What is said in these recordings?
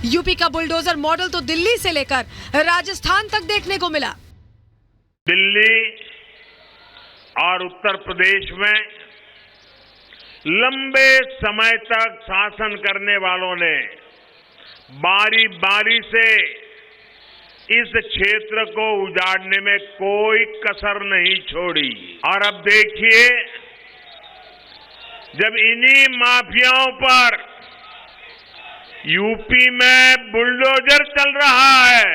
UP का bulldozer model तो दिल्ली से लेकर राजस्थान तक देखने को मिला। दिल्ली और उत्तर प्रदेश में लंबे समय तक शासन करने वालों ने बारी बारी से इस क्षेत्र को उजाड़ने में कोई कसर नहीं छोड़ी। और अब देखिए, जब इन्हीं माफियाओं पर यूपी में बुलडोजर चल रहा है,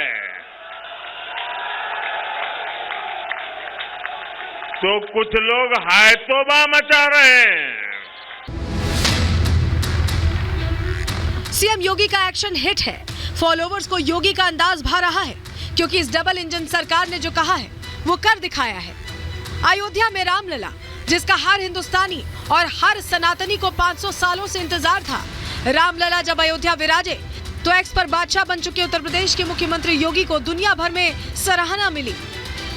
तो कुछ लोग हाय तौबा मचा रहे हैं। सीएम योगी का एक्शन हिट है। फॉलोवर्स को योगी का अंदाज भा रहा है, क्योंकि इस डबल इंजन सरकार ने जो कहा है वो कर दिखाया है। अयोध्या में रामलला, जिसका हर हिंदुस्तानी और हर सनातनी को 500 सालों से इंतजार था। रामलला जब अयोध्या विराजे तो एक्स पर बादशाह बन चुके उत्तर प्रदेश के मुख्यमंत्री योगी को दुनिया भर में सराहना मिली।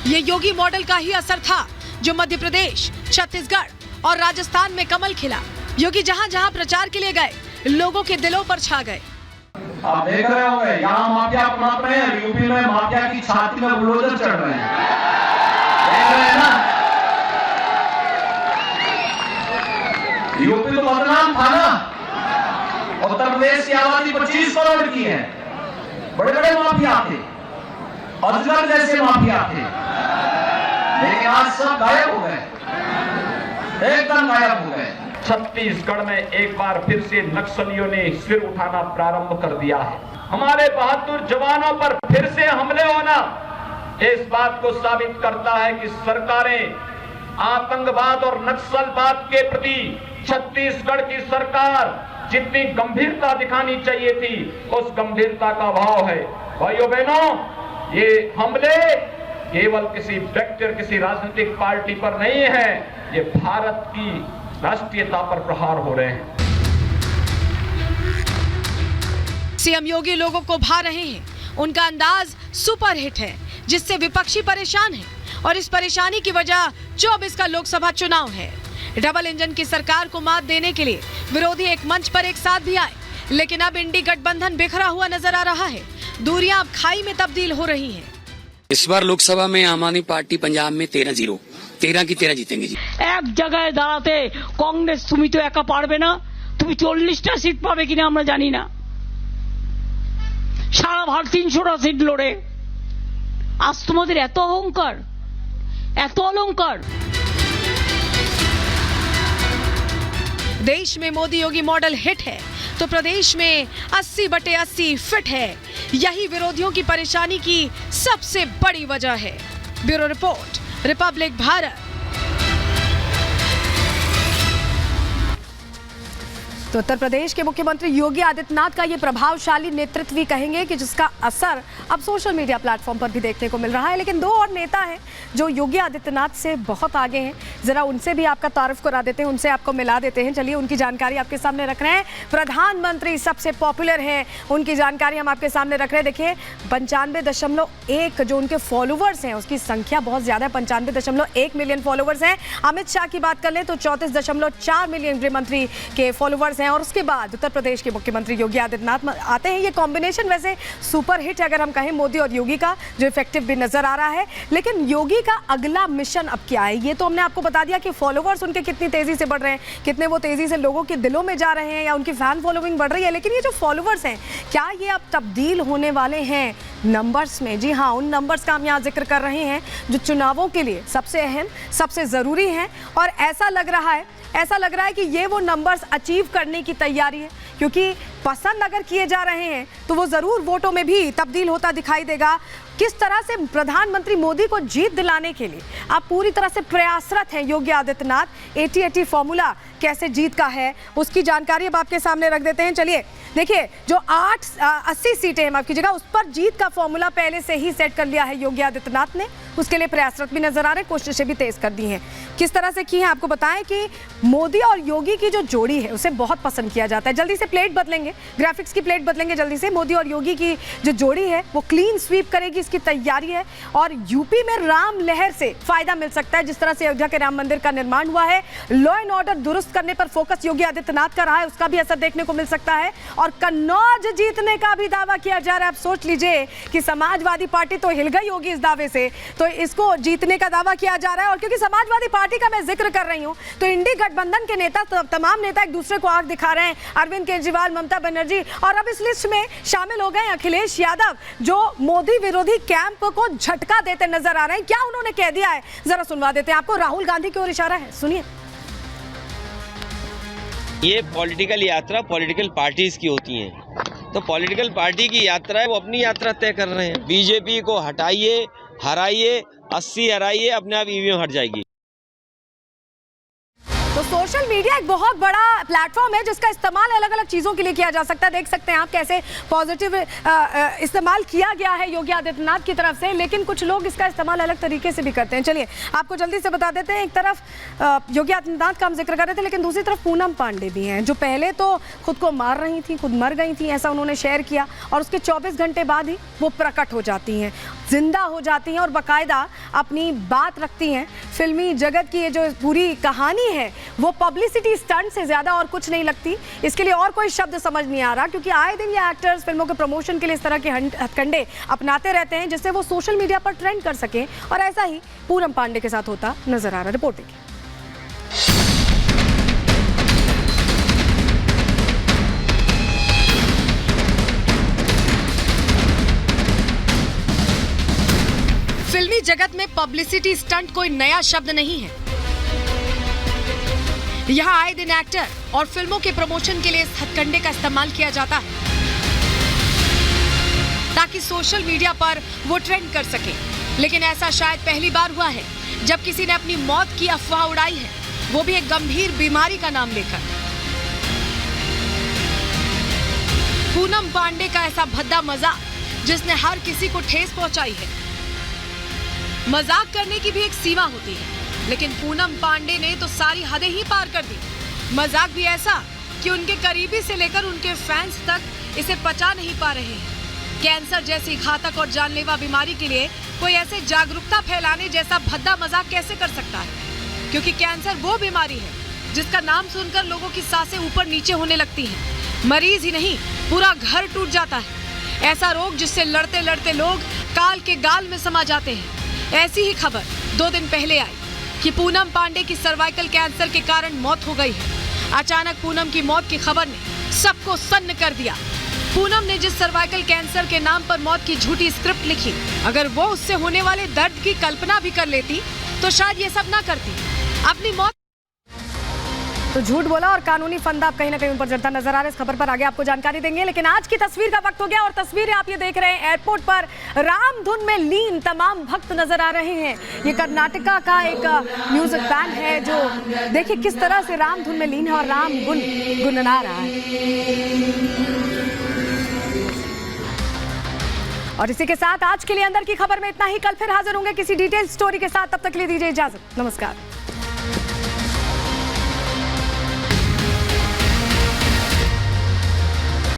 ये योगी मॉडल का ही असर था जो मध्य प्रदेश, छत्तीसगढ़ और राजस्थान में कमल खिला। योगी जहां जहां प्रचार के लिए गए, लोगों के दिलों पर छा गए। आप देख रहे होंगे, यहाँ माफिया पनप रहे हैं, यूपी में माफिया की छाती में बुलडोजर चढ़ रहे हैं। देख रहे हैं ना, यूपी तो बदनाम था ना। उत्तर प्रदेश की आबादी 25 करोड़ की है। बड़े बड़े माफिया थे, अजगर जैसे माफिया थे, लेकिन आज सब गायब हो गए, एकदम गायब हो गए। छत्तीसगढ़ में एक बार फिर से नक्सलियों ने सिर उठाना प्रारंभ कर दिया है। हमारे बहादुर जवानों पर फिर से हमले होना इस बात को साबित करता है कि सरकारें आतंकवाद और नक्सलवाद के प्रति छत्तीसगढ़ की सरकार जितनी गंभीरता दिखानी चाहिए थी, उस गंभीरता का अभाव है। भाइयों बहनों, ये हमले केवल किसी व्यक्ति और किसी राजनीतिक पार्टी पर नहीं है, ये भारत की राष्ट्रीयता पर प्रहार हो रहे हैं। सीएम योगी लोगों को भा रहे हैं। उनका अंदाज सुपर हिट है, जिससे विपक्षी परेशान है, और इस परेशानी की वजह 24 का लोकसभा चुनाव है। डबल इंजन की सरकार को मात देने के लिए विरोधी एक मंच पर एक साथ भी आए, लेकिन अब इंडी गठबंधन बिखरा हुआ नजर आ रहा है। दूरियां अब खाई में तब्दील हो रही हैं। इस बार लोकसभा में आम आदमी पार्टी पंजाब में 13-0, 13 की 13 जीतेंगे जी। এক জায়গায় দাঁড়াতে কংগ্রেস তুমি তো একা পারবে না, তুমি 40টা সিট পাবে কিনা আমরা জানি না। সারা ভারত 300টা সিট লড়ে, আজ তোমাদের এত অহংকার, এত অলংকার। देश में मोदी योगी मॉडल हिट है तो प्रदेश में 80/80 फिट है। यही विरोधियों की परेशानी की सबसे बड़ी वजह है। Bureau report, Republic Bharat. तो उत्तर प्रदेश के मुख्यमंत्री योगी आदित्यनाथ का ये प्रभावशाली नेतृत्व भी कहेंगे कि जिसका असर अब सोशल मीडिया प्लेटफॉर्म पर भी देखने को मिल रहा है। लेकिन दो और नेता हैं जो योगी आदित्यनाथ से बहुत आगे हैं, जरा उनसे भी आपका तारुफ करा देते हैं, उनसे आपको मिला देते हैं। चलिए, उनकी जानकारी आपके सामने रख रहे हैं। प्रधानमंत्री सबसे पॉपुलर है, उनकी जानकारी हम आपके सामने रख रहे हैं। देखिए, 95.1 जो उनके फॉलोवर्स हैं, उसकी संख्या बहुत ज्यादा है, 95.1 मिलियन फॉलोवर्स हैं। अमित शाह की बात कर लें तो 34.4 मिलियन गृह मंत्री के फॉलोवर्स हैं। और उसके बाद उत्तर प्रदेश के मुख्यमंत्री योगी आदित्यनाथ आते हैं। ये कॉम्बिनेशन वैसे सुपर हिट है अगर हम कहें, मोदी और योगी का, जो इफेक्टिव भी नजर आ रहा है। लेकिन योगी का अगला मिशन अब क्या है, ये तो हमने आपको बता दिया कि फॉलोवर्स उनके कितनी तेजी से बढ़ रहे हैं, कितने वो तेजी से लोगों के दिलों में जा रहे हैं, या उनकी फैन फॉलोइंग बढ़ रही है। लेकिन ये जो फॉलोवर्स हैं, क्या ये अब तब्दील होने वाले हैं नंबर्स में? जी हाँ, उन नंबर्स का हम यहाँ जिक्र कर रहे हैं जो चुनावों के लिए सबसे अहम, सबसे जरूरी हैं। और ऐसा लग रहा है कि ये वो नंबर्स अचीव करने की तैयारी है, क्योंकि पसंद अगर किए जा रहे हैं तो वो जरूर वोटों में भी तब्दील होता दिखाई देगा। किस तरह से प्रधानमंत्री मोदी को जीत दिलाने के लिए आप पूरी तरह से प्रयासरत हैं योगी आदित्यनाथ। 80-80 फॉर्मूला कैसे जीत का है, उसकी जानकारी अब आपके सामने रख देते हैं। चलिए देखिए, जो 80 सीटें हैं माफ कीजिएगा, उस पर जीत का फॉर्मूला पहले से ही सेट कर लिया है योगी आदित्यनाथ ने। उसके लिए प्रयासरत भी नजर आ रहे हैं, कोशिशें भी तेज कर दी हैं। किस तरह से की है आपको बताएं कि मोदी और योगी की जो जोड़ी है उसे बहुत पसंद किया जाता है। जल्दी से प्लेट बदलेंगे, ग्राफिक्स की प्लेट बदलेंगे जल्दी से। मोदी और योगी की जो जोड़ी है वो क्लीन स्वीप करेगी, इसकी तैयारी है। और यूपी में राम लहर से फायदा मिल सकता है। जिस तरह से अयोध्या के राम मंदिर का निर्माण हुआ है, लॉ एंड ऑर्डर दुरुस्त करने पर फोकस योगी आदित्यनाथ का रहा है, उसका भी असर देखने को मिल सकता है। और कन्नौज जीतने का भी दावा किया जा रहा है। आप सोच लीजिए कि समाजवादी पार्टी तो हिल गई होगी इस दावे से, तो इसको जीतने का दावा किया जा रहा है। और क्योंकि समाजवादी पार्टी का मैं जिक्र कर रही हूं, तो इंडी गठबंधन के नेता, तमाम नेता एक दूसरे को आंख दिखा रहे हैं। अरविंद केजरीवाल, ममता बनर्जी, और अब इस लिस्ट में शामिल हो गए अखिलेश यादव, जो मोदी विरोधी कैंप को झटका देते नजर आ रहे हैं। क्या उन्होंने कह दिया है, जरा सुनवा देते हैं आपको। राहुल गांधी की ओर इशारा है, सुनिए। ये पॉलिटिकल यात्रा पॉलिटिकल पार्टीज की होती है, तो पॉलिटिकल पार्टी की यात्रा है, वो अपनी यात्रा तय कर रहे हैं। बीजेपी को हटाइए, हराइए, 80 हराइए, अपने आप ईवीएम हट जाएगी। तो सोशल मीडिया एक बहुत बड़ा प्लेटफॉर्म है जिसका इस्तेमाल अलग अलग चीज़ों के लिए किया जा सकता है। देख सकते हैं आप कैसे पॉजिटिव इस्तेमाल किया गया है योगी आदित्यनाथ की तरफ से, लेकिन कुछ लोग इसका इस्तेमाल अलग तरीके से भी करते हैं। चलिए आपको जल्दी से बता देते हैं। एक तरफ योगी आदित्यनाथ का हम जिक्र कर रहे थे, लेकिन दूसरी तरफ पूनम पांडे भी हैं, जो पहले तो खुद को मार रही थी, खुद मर गई थी, ऐसा उन्होंने शेयर किया, और उसके 24 घंटे बाद ही वो प्रकट हो जाती हैं, जिंदा हो जाती हैं और बाकायदा अपनी बात रखती हैं। फिल्मी जगत की ये जो पूरी कहानी है वो पब्लिसिटी स्टंट से ज्यादा और कुछ नहीं लगती। इसके लिए और कोई शब्द समझ नहीं आ रहा, क्योंकि आए दिन ये एक्टर्स फिल्मों के प्रमोशन के लिए इस तरह के हथकंडे अपनाते रहते हैं जिससे वो सोशल मीडिया पर ट्रेंड कर सकें, और ऐसा ही पूनम पांडे के साथ होता नजर आ रहा। रिपोर्ट देखिए। फिल्मी जगत में पब्लिसिटी स्टंट कोई नया शब्द नहीं है। यहाँ आए दिन एक्टर और फिल्मों के प्रमोशन के लिए इस हथकंडे का इस्तेमाल किया जाता है ताकि सोशल मीडिया पर वो ट्रेंड कर सके। लेकिन ऐसा शायद पहली बार हुआ है जब किसी ने अपनी मौत की अफवाह उड़ाई है, वो भी एक गंभीर बीमारी का नाम लेकर। पूनम पांडे का ऐसा भद्दा मजाक जिसने हर किसी को ठेस पहुंचाई है। मजाक करने की भी एक सीमा होती है, लेकिन पूनम पांडे ने तो सारी हदें ही पार कर दी। मजाक भी ऐसा कि उनके करीबी से लेकर उनके फैंस तक इसे पचा नहीं पा रहे हैं। कैंसर जैसी घातक और जानलेवा बीमारी के लिए कोई ऐसे जागरूकता फैलाने जैसा भद्दा मजाक कैसे कर सकता है? क्योंकि कैंसर वो बीमारी है जिसका नाम सुनकर लोगों की सांसें ऊपर नीचे होने लगती हैं। मरीज ही नहीं, पूरा घर टूट जाता है। ऐसा रोग जिससे लड़ते लड़ते लोग काल के गाल में समा जाते हैं। ऐसी ही खबर 2 दिन पहले आई कि पूनम पांडे की सर्वाइकल कैंसर के कारण मौत हो गई है। अचानक पूनम की मौत की खबर ने सबको सन्न कर दिया। पूनम ने जिस सर्वाइकल कैंसर के नाम पर मौत की झूठी स्क्रिप्ट लिखी, अगर वो उससे होने वाले दर्द की कल्पना भी कर लेती तो शायद ये सब ना करती। अपनी मौत तो झूठ बोला और कानूनी फंदा कहीं ना कहीं ऊपर चढ़ता नजर आ रहा है। इस खबर पर आगे आपको जानकारी देंगे, लेकिन आज की तस्वीर का वक्त हो गया और तस्वीरें आप ये देख रहे हैं। एयरपोर्ट पर रामधुन में लीन तमाम भक्त नजर आ रहे हैं। ये कर्नाटका का एक म्यूजिक बैंड है जो देखिए किस तरह से रामधुन में लीन है और राम गुन गुनगुना रहा है। और इसी के साथ आज के लिए अंदर की खबर में इतना ही। कल फिर हाजिर होंगे किसी डिटेल स्टोरी के साथ। तब तक के लिए दीजिए इजाजत। नमस्कार।